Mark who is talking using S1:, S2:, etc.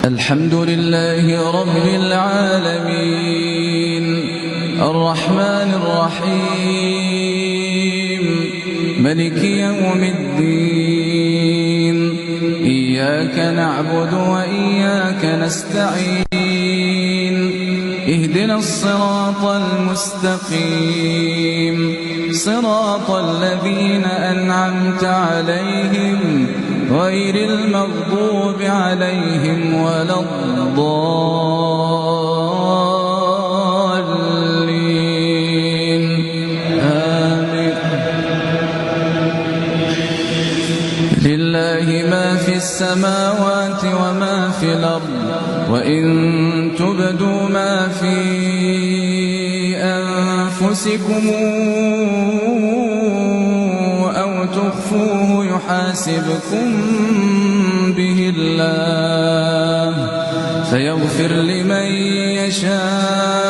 S1: الحمد لله رب العالمين الرحمن الرحيم ملك يوم الدين إياك نعبد وإياك نستعين اهدنا الصراط المستقيم صراط الذين أنعمت عليهم غير المغضوب عليهم ولا الضالين آمين. لله ما في السماوات وما في الأرض وإن تبدوا ما في أنفسكم أو تخفوه يحاسبكم به الله فيغفر لمن يشاء